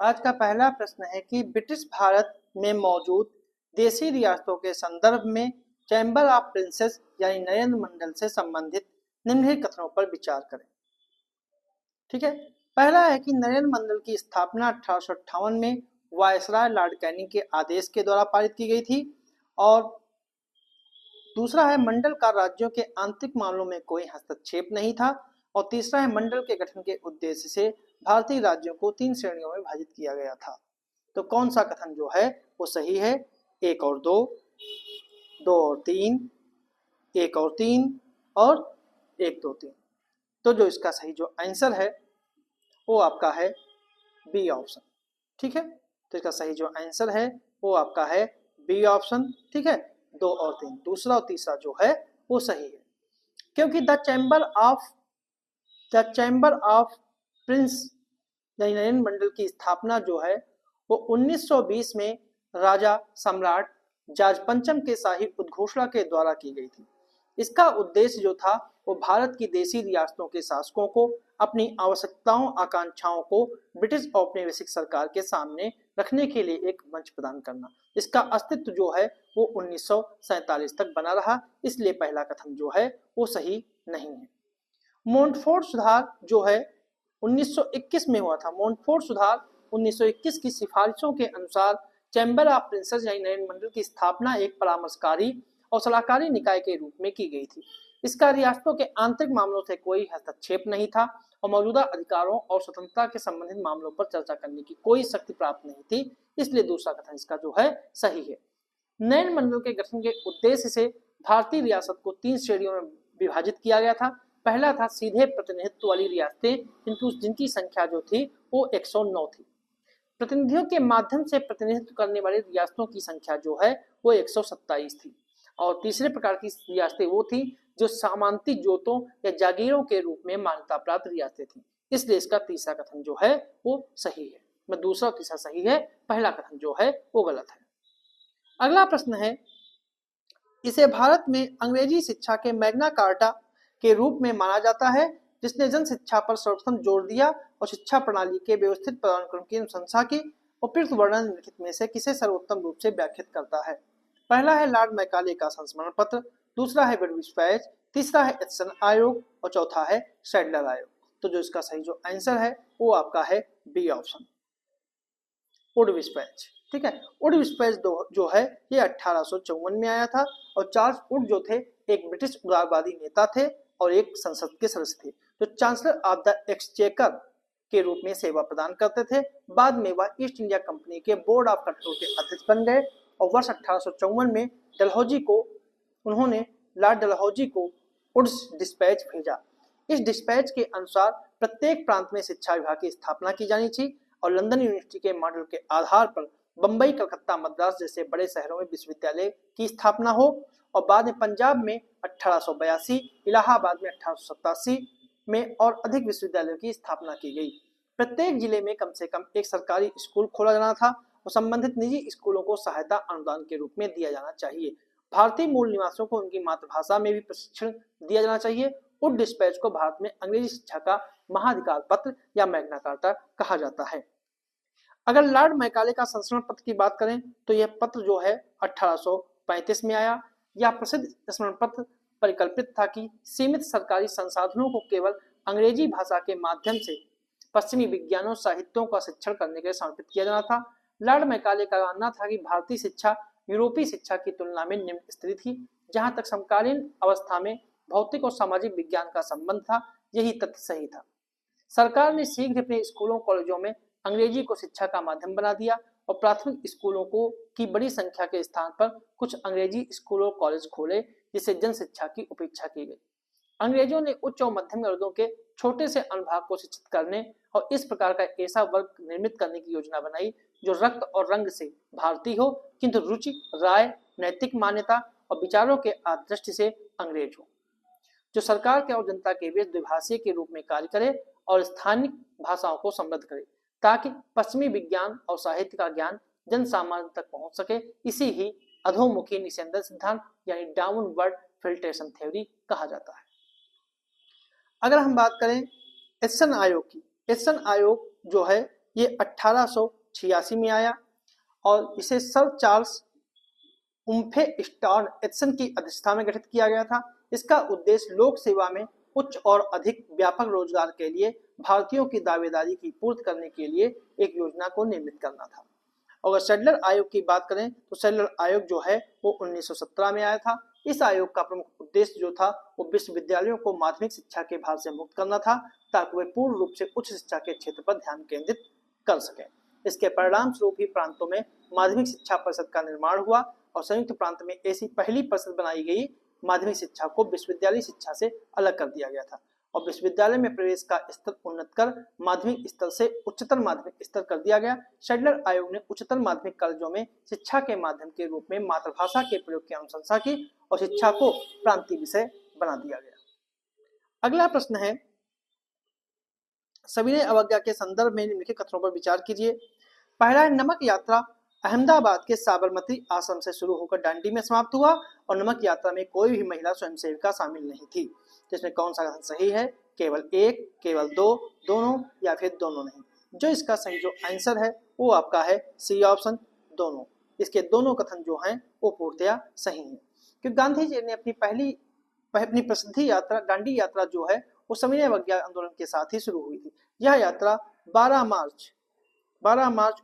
आज का पहला प्रश्न है कि ब्रिटिश भारत में मौजूद देशी रियासतों के संदर्भ में चैम्बर ऑफ प्रिंसेस यानी नयन मंडल से संबंधित निम्नलिखित कथनों पर विचार करें। ठीक है, पहला है कि नयन मंडल की स्थापना 1858 में वायसराय लॉर्ड कैनिंग के आदेश के द्वारा पारित की गई थी। और दूसरा है मंडल का राज्यों के आंतरिक मामलों में कोई हस्तक्षेप नहीं था। और तीसरा है मंडल के गठन के उद्देश्य से भारतीय राज्यों को 3 श्रेणियों में विभाजित किया गया था। तो कौन सा कथन जो है वो सही है? 1 और 2, 2 और 3, 1 और 3 और 1 2 3। तो जो इसका सही जो आंसर है वो आपका है बी ऑप्शन। ठीक है, तो इसका सही जो आंसर है वो आपका है बी ऑप्शन। ठीक है, 2 और 3, दूसरा और तीसरा जो है वो सही है, क्योंकि द चैम्बर ऑफ प्रिंस यानी नयन मंडल की स्थापना जो है वो 1920 में राजा सम्राट जॉर्ज पंचम के शाही उद्घोषणा के द्वारा की गई थी। इसका उद्देश्य जो था वो भारत की देशी रियासतों के शासकों को अपनी आवश्यकताओं आकांक्षाओं को ब्रिटिश औपनिवेशिक सरकार के सामने रखने के लिए एक मंच प्रदान करना। इसका अस्तित्व जो है वो 1947 तक बना रहा, इसलिए पहला कथन जो है वो सही नहीं है। मोंटफोर्ट सुधार जो है 1921 में हुआ था। मोंटफोर्ट सुधार 1921 की सिफारिशों के अनुसार चैम्बर ऑफ प्रिंसेस यानी नयन मंडल की स्थापना एक परामर्शकारी और सलाहकारी निकाय के रूप में की गई थी। इसका रियासतों के आंतरिक मामलों से कोई हस्तक्षेप नहीं था और मौजूदा अधिकारों और स्वतंत्रता के संबंधित मामलों पर चर्चा करने की कोई शक्ति प्राप्त नहीं थी, इसलिए दूसरा कथन इसका जो है सही है। नयन मंडल के गठन के उद्देश्य से भारतीय रियासत को 3 श्रेणियों में विभाजित किया गया था। पहला था सीधे प्रतिनिधित्व वाली रियासतें जिनकी संख्या जो थी वो 109 थी। प्रतिनिधियों के माध्यम से प्रतिनिधित्व करने वाली रियासतों की संख्या जो है वो 127 थी। और तीसरे प्रकार की रियासतें वो थी जो सामांतिक जोतों या जागीरों के रूप में मान्यता प्राप्त रियासतें थी, इसलिए इसका तीसरा कथन जो है वो सही है। मैं दूसरा और तीसरा सही है, पहला कथन जो है वो गलत है। अगला प्रश्न है, इसे भारत में अंग्रेजी शिक्षा के मैग्ना कार्टा के रूप में माना जाता है, जिसने जन शिक्षा पर सर्वप्रथम जोर दिया और शिक्षा प्रणाली के व्यवस्थित पदानुक्रम की अनुशंसा की। उपयुक्त वर्णन निम्नलिखित में से किसे सर्वोत्तम रूप से व्याख्यात करता है? पहला है लॉर्ड मैकाले का संस्मरण पत्र, दूसरा है वुडविच पैच, तीसरा है एडिसन आयोग और चौथा है सैडलर आयोग। तो जो इसका सही जो आंसर है वो आपका है बी ऑप्शन, वुडविच पैच। ठीक है, वुडविच पैच जो है ये 1854 में आया था और चार्ल्स वुड जो थे एक ब्रिटिश उदारवादी नेता थे और एक संसद के सदस्य थे, जो चांसलर ऑफ द एक्सचेकर के रूप में सेवा प्रदान करते थे। बाद में वह ईस्ट इंडिया कंपनी के बोर्ड ऑफ कंट्रोल के अध्यक्ष बन गए और वर्ष 1854 में लॉर्ड डलहौजी को वुड्स डिस्पैच भेजा। इस डिस्पैच के अनुसार प्रत्येक प्रांत में शिक्षा विभाग की स्थापना की जानी थी और लंदन यूनिवर्सिटी के मॉडल के आधार पर बंबई, कलकत्ता, मद्रास जैसे बड़े शहरों में विश्वविद्यालय की स्थापना हो। और बाद में पंजाब में 1882, इलाहाबाद में 1887 में और अधिक विश्वविद्यालयों की स्थापना की गई। प्रत्येक जिले में कम से कम एक सरकारी स्कूल खोला जाना था और संबंधित निजी स्कूलों को सहायता अनुदान के रूप में दिया जाना चाहिए। भारतीय मूल निवासियों को उनकी मातृभाषा में भी प्रशिक्षण दिया जाना चाहिए। वुड डिस्पैच को भारत में अंग्रेजी शिक्षा का महाधिकार पत्र या मैग्ना कार्टा कहा जाता है। अगर लॉर्ड मैकाले का संस्मरण पत्र की बात करें तो यह पत्र जो है 1835 में आया। यह प्रसिद्ध स्मरण पत्र परिकल्पित था कि सीमित सरकारी संसाधनों को केवल अंग्रेजी भाषा के माध्यम से पश्चिमी विज्ञानों साहित्यों का शिक्षण करने के लिए समर्पित किया जाना था। लॉर्ड मैकाले का मानना था कि भारतीय शिक्षा यूरोपीय शिक्षा की तुलना में निम्न स्तरीय थी। जहां तक समकालीन अवस्था में भौतिक और सामाजिक विज्ञान का संबंध था, यही तथ्य सही था। सरकार ने शीघ्र अपने स्कूलों कॉलेजों में अंग्रेजी को शिक्षा का माध्यम बना दिया और प्राथमिक स्कूलों को की बड़ी संख्या के स्थान पर कुछ अंग्रेजी स्कूल और कॉलेज खोले, जिससे जन शिक्षा की उपेक्षा की गई। अंग्रेजों ने उच्च और मध्यम वर्गों के छोटे से अनुभाग को शिक्षित करने और इस प्रकार का ऐसा वर्ग निर्मित करने की योजना बनाई जो रक्त और रंग से भारतीय हो, किंतु रुचि, राय, नैतिक मान्यता और विचारों के दृष्टि से अंग्रेज हो, जो सरकार के और जनता के बीच द्विभाषीय के रूप में कार्य करे और स्थानिक भाषाओं को समृद्ध करे, ताकि पश्चिमी विज्ञान और साहित्य का ज्ञान जन सामान्य तक पहुंच सके। इसी ही अधोमुखी निस्यंदन सिद्धांत यानी डाउनवर्ड फिल्ट्रेशन थ्योरी कहा जाता है। अगर हम बात करें एडिसन आयोग की, एडिसन आयोग जो है ये 1886 में आया और इसे सर चार्ल्स उम्फे स्टॉर्न एडिसन की अध्यक्षता में गठित किया गया था। इसका उद्देश्य लोक सेवा में उच्च और अधिक व्यापक रोजगार के लिए भारतीयों की दावेदारी की पूर्ति करने के लिए एक योजना को निर्मित करना था। अगर सैडलर आयोग की बात करें तो सैडलर आयोग जो है वो 1917 में आया था। इस आयोग का प्रमुख उद्देश्य जो था वो विश्वविद्यालयों को माध्यमिक शिक्षा के भार से मुक्त करना था ताकि वे पूर्ण रूप से उच्च शिक्षा के क्षेत्र पर ध्यान केंद्रित कर सकें। इसके परिणाम स्वरूप ही प्रांतों में माध्यमिक शिक्षा परिषद का निर्माण हुआ और संयुक्त प्रांत में ऐसी पहली परिषद बनाई गई। माध्यमिक शिक्षा को विश्वविद्यालय शिक्षा से अलग कर दिया गया था और विश्वविद्यालय में प्रवेश का स्तर उन्नत कर माध्यमिक स्तर से उच्चतर माध्यमिक स्तर कर दिया गया। सैडलर आयोग ने उच्चतर माध्यमिक कॉलेजों में शिक्षा के माध्यम के रूप में मातृभाषा के प्रयोग की अनुशंसा की और शिक्षा को प्रांतीय विषय बना दिया गया। अगला प्रश्न है, सविनय अवज्ञा के संदर्भ में निम्नलिखित कथनों पर विचार कीजिए। पहला है, नमक यात्रा अहमदाबाद के साबरमती आश्रम से शुरू होकर दांडी में समाप्त हुआ और नमक यात्रा में कोई भी महिला स्वयंसेविका शामिल नहीं थी। जिसमें कौन सा कथन सही है? केवल एक, केवल दो, दोनों या फिर दोनों नहीं। जो इसका सही जो आंसर है वो आपका है सी ऑप्शन, दोनों। इसके दोनों कथन जो हैं वो पूर्णतया सही हैं, क्योंकि गांधी जी ने अपनी प्रसिद्ध यात्रा दांडी यात्रा जो है वो सविनय अवज्ञा आंदोलन के साथ ही शुरू हुई थी। यह यात्रा 12 मार्च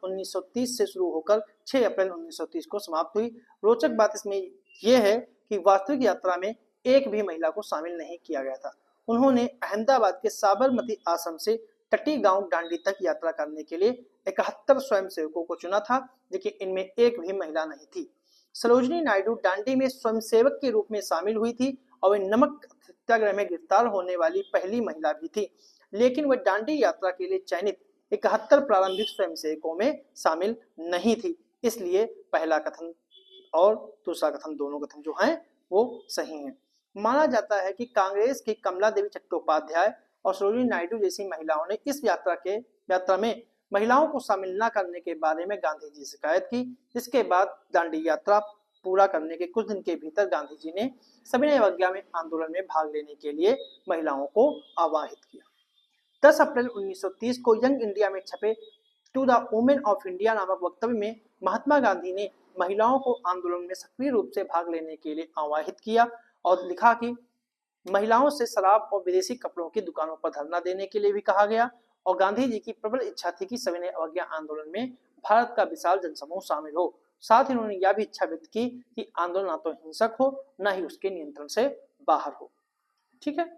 1930 से शुरू होकर 6 अप्रैल 1930 को समाप्त हुई। रोचक बात इसमें यह है कि वास्तविक यात्रा में एक भी महिला को शामिल नहीं किया गया था। उन्होंने अहमदाबाद के साबरमती आश्रम से तटी गांव दांडी तक यात्रा करने के लिए 71 स्वयंसेवकों को चुना था, लेकिन इनमें एक भी महिला नहीं थी। सरोजिनी नायडू दांडी में स्वयंसेवक के रूप में शामिल हुई थी और वे नमक सत्याग्रह में गिरफ्तार होने वाली पहली महिला भी थी, लेकिन वह दांडी यात्रा के लिए चयनित 71 प्रारंभिक स्वयंसेवकों में शामिल नहीं थी। इसलिए पहला कथन और दूसरा कथन दोनों कथन जो हैं वो सही हैं। माना जाता है कि कांग्रेस की कमला देवी चट्टोपाध्याय और सरोजिनी नायडू जैसी महिलाओं ने इस यात्रा में महिलाओं को शामिल न करने के बारे में गांधी जी से शिकायत की, जिसके बाद दांडी यात्रा पूरा करने के कुछ दिन के भीतर गांधी जी ने सविनय अवज्ञा में आंदोलन में भाग लेने के लिए महिलाओं को आवाहित किया। 10 अप्रैल 1930 को यंग इंडिया में छपे to the women of India नामक वक्तव्य में महात्मा गांधी ने महिलाओं को आंदोलन में सक्रिय रूप से भाग लेने के लिए आवाहित किया और लिखा कि महिलाओं से शराब और विदेशी कपड़ों की दुकानों पर धरना देने के लिए भी कहा गया और गांधी जी की प्रबल इच्छा थी कि सविनय अवज्ञा आंदोलन में भारत का विशाल जनसमूह शामिल हो। साथ ही उन्होंने यह भी इच्छा व्यक्त की कि आंदोलन ना तो हिंसक हो न ही उसके नियंत्रण से बाहर हो। ठीक है,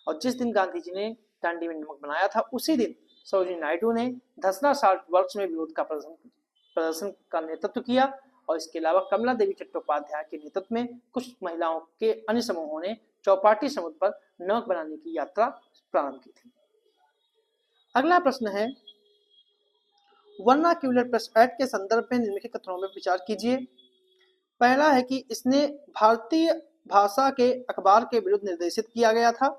और जिस दिन गांधी जी ने दांडी में नमक बनाया था उसी दिन सरोजिनी नायडू ने धसना साल्ट वर्क्स में विरोध का प्रदर्शन का नेतृत्व किया और इसके अलावा कमला देवी चट्टोपाध्याय के नेतृत्व में कुछ महिलाओं के अन्य समूहों ने चौपाटी समुद्र पर नमक बनाने की यात्रा प्रारंभ की थी। अगला प्रश्न है, वर्नाक्यूलर प्रेस एक्ट के संदर्भ में निम्नलिखित कथनों में विचार कीजिए। पहला है कि इसने भारतीय भाषा के अखबार के विरुद्ध निर्देशित किया गया था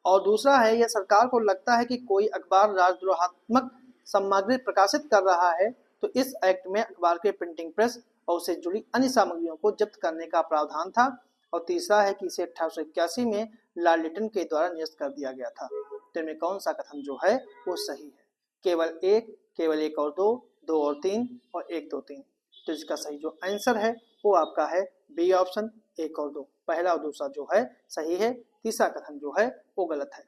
और दूसरा है यह सरकार को लगता है कि कोई अखबार राजद्रोहात्मक सामग्री प्रकाशित कर रहा है तो इस एक्ट में अखबार के प्रिंटिंग प्रेस और उससे जुड़ी अन्य सामग्रियों को जब्त करने का प्रावधान था। और तीसरा है कि इसे 1881 में लॉर्ड लिटन के द्वारा निरस्त कर दिया गया था। तो इनमें कौन सा कथन जो है वो सही है? केवल एक और दो और तीन और 1, 2, 3। तो इसका सही जो आंसर है वो आपका है बी ऑप्शन, 1 और 2। पहला और दूसरा जो है सही है, तीसरा कथन जो है वो गलत है।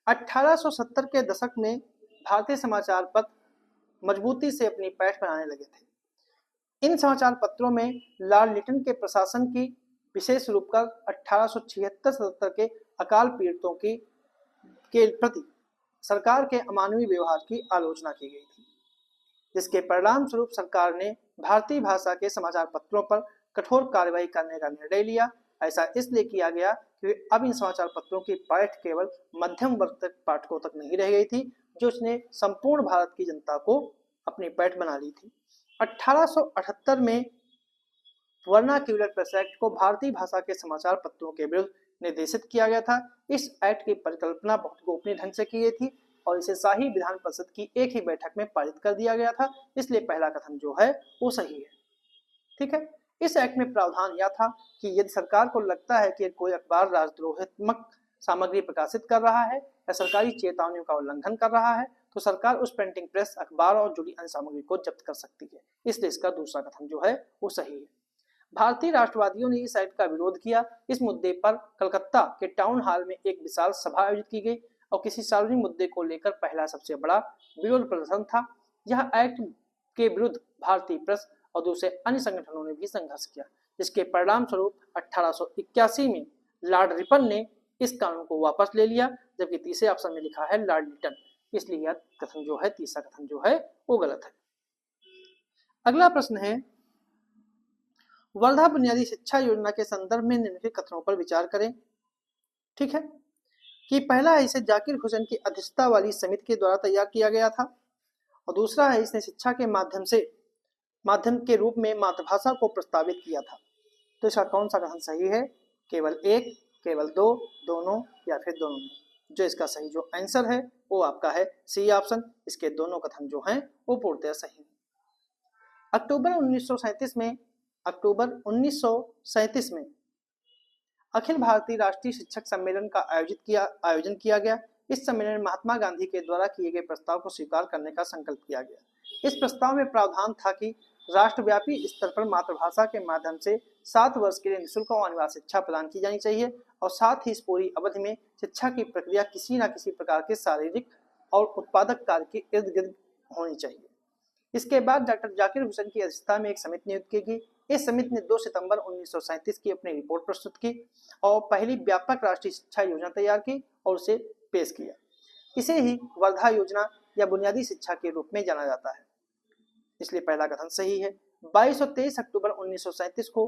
1870 के दशक में भारतीय समाचार पत्र मजबूती से अपनी पैठ बनाने लगे थे। इन समाचार पत्रों में लॉर्ड लिटन के प्रशासन की विशेष रूप कर 1876-77 के अकाल पीड़ितों के प्रति सरकार के अमानवीय व्यवहार की आलोचना की गई थी, जिसके परिणाम स्वरूप सरकार ने भारतीय भाषा के समाचार पत्रों पर कठोर कार्रवाई करने का निर्णय लिया। ऐसा इसलिए किया गया कि अब इन समाचार पत्रों की पैठ केवल मध्यम वर्ग तक पाठकों तक नहीं रह गई थी, जो उसने संपूर्ण भारत की जनता को अपनी पैठ बना ली थी। 1878 में वर्नाक्यूलर प्रेस एक्ट को भारतीय भाषा के समाचार पत्रों के विरुद्ध निर्देशित किया गया था। इस एक्ट की परिकल्पना बहुत गोपनीय ढंग से की गई थी और इसे शाही विधान परिषद की एक ही बैठक में पारित कर दिया गया था, इसलिए पहला कथन जो है वो सही है। ठीक है, इस एक्ट में प्रावधान यह था कि यदि सरकार को लगता है कि कोई अखबार राजद्रोहात्मक सामग्री प्रकाशित कर रहा है या सरकारी चेतावनियों का उल्लंघन कर रहा है तो सरकार उस प्रिंटिंग प्रेस, अखबार और जुड़ी अन्य सामग्री को जब्त कर सकती है। इसलिए इसका दूसरा कथन जो है वो सही है। भारतीय राष्ट्रवादियों ने इस एक्ट का विरोध किया। इस मुद्दे पर कलकत्ता के टाउन हॉल में एक विशाल सभा आयोजित की गई और किसी सार्वजनिक मुद्दे को लेकर पहला सबसे बड़ा विरोध प्रदर्शन था। यह एक्ट के विरुद्ध भारतीय प्रेस और दूसरे अन्य संगठनों ने भी संघर्ष किया, जिसके परिणाम स्वरूप 1881 में लॉर्ड रिपन ने इस कानून को वापस ले लिया, जबकि तीसरे ऑप्शन में लिखा है लॉर्ड लिटन। इसलिए यह कथन जो है, तीसरा कथन जो है वो गलत है। अगला प्रश्न है, वर्धा बुनियादी शिक्षा योजना के संदर्भ में निम्नलिखित कथनों पर विचार करें। ठीक है, कि पहला है इसे जाकिर हुसैन की अध्यक्षता वाली समिति के द्वारा तैयार किया गया था, और दूसरा है इसने शिक्षा के माध्यम के रूप में मातृभाषा को प्रस्तावित किया था। तो इसका कौन सा कथन सही है? केवल एक, केवल दो, दोनों या फिर दोनों में? जो इसका सही जो आंसर है वो आपका है सी ऑप्शन। इसके दोनों कथन जो हैं वो पूर्णतः सही है। अक्टूबर 1937 में अखिल भारतीय राष्ट्रीय शिक्षक सम्मेलन का आयोजन किया गया। इस सम्मेलन में महात्मा गांधी के द्वारा किए गए प्रस्ताव को स्वीकार करने का संकल्प किया गया। इस प्रस्ताव में प्रावधान था कि राष्ट्रव्यापी स्तर पर मातृभाषा के माध्यम से 7 वर्ष के लिए निःशुल्क और अनिवार्य शिक्षा प्रदान की जानी चाहिए, और साथ ही इस पूरी अवधि में शिक्षा की प्रक्रिया किसी न किसी प्रकार के शारीरिक और उत्पादक कार्य के इर्द गिर्द होनी चाहिए। इसके बाद डॉक्टर जाकिर हुसैन की अध्यक्षता में एक समिति नियुक्त की गई। इस समिति ने 2 सितंबर 1937 की अपनी रिपोर्ट प्रस्तुत की और पहली व्यापक राष्ट्रीय शिक्षा योजना तैयार की और उसे पेश किया। इसे ही वर्धा योजना या बुनियादी शिक्षा के रूप में जाना जाता है। इसलिए पहला कथन सही है। 22 और 23 अक्टूबर 1937 को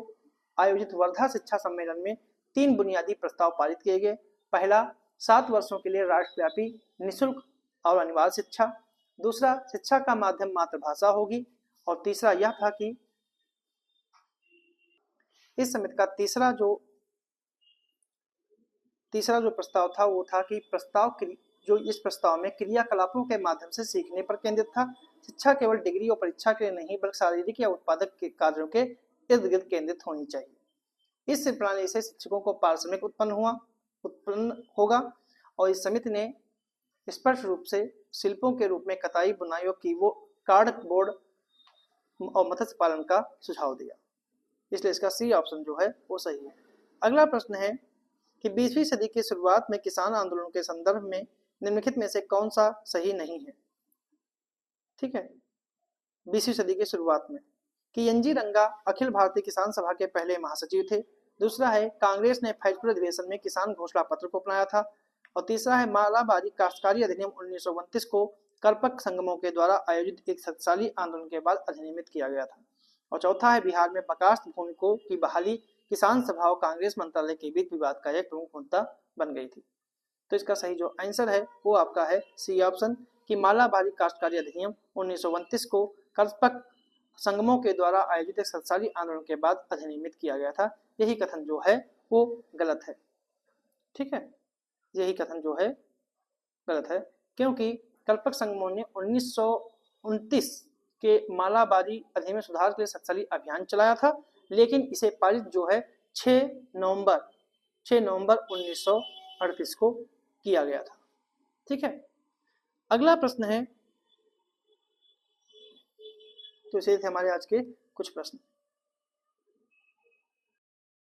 आयोजित वर्धा शिक्षा सम्मेलन में 3 बुनियादी प्रस्ताव पारित किए गए। पहला, 7 वर्षों के लिए राष्ट्रव्यापी निःशुल्क और अनिवार्य शिक्षा। दूसरा, शिक्षा का माध्यम मातृभाषा होगी। और तीसरा यह था कि इस समिति का तीसरा जो प्रस्ताव था वो था कि इस प्रस्ताव में क्रियाकलापों के माध्यम से सीखने पर केंद्रित था। शिक्षा केवल डिग्री और परीक्षा के लिए नहीं बल्कि शारीरिक या उत्पादक के कार्यों के इर्द गिर्द केंद्रित होनी चाहिए। इस प्रणाली से शिक्षकों को पारिश्रमिक उत्पन्न होगा। और इस समिति ने स्पष्ट रूप से शिल्पों के रूप में कताई, बुनाई और कार्डबोर्ड और मत्स्य पालन का सुझाव दिया। इसलिए इसका सी ऑप्शन जो है वो सही है। अगला प्रश्न है कि 20वीं सदी की शुरुआत में किसान आंदोलन के संदर्भ में निम्नलिखित में से कौन सा सही नहीं है? ठीक है, 20वीं सदी की शुरुआत में कि एनजी रंगा अखिल भारतीय किसान सभा के पहले महासचिव थे। दूसरा है कांग्रेस ने फैजपुर अधिवेशन में किसान घोषणा पत्र को अपनाया था। और तीसरा है मालाबारी काश्तकारी अधिनियम 1929 को करपक संगमों के द्वारा आयोजित एक शक्तिशाली आंदोलन के बाद अधिनियमित किया गया था। और चौथा है बिहार में बकास्त भूमि की बहाली किसान सभा और कांग्रेस मंत्रालय के बीच विवाद का एक प्रमुख मुद्दा बन गई थी। तो इसका सही जो आंसर है वो आपका है सी ऑप्शन कि मालाबारी काश्तकारी अधिनियम 1929 को करपक संगमों के द्वारा आयोजित एक शक्तिशाली आंदोलन के बाद अधिनियमित किया गया था। यही कथन जो है वो गलत है। ठीक है, यही कथन जो है गलत है, क्योंकि कल्पक संगमों ने 1929 के मालाबारी अधिनियम सुधार के लिए शक्तिशाली अभियान चलाया था, लेकिन इसे पारित जो है 6 नवंबर 1938 को किया गया था। ठीक है, अगला प्रश्न है, तो इसे थे हमारे आज के कुछ प्रश्न।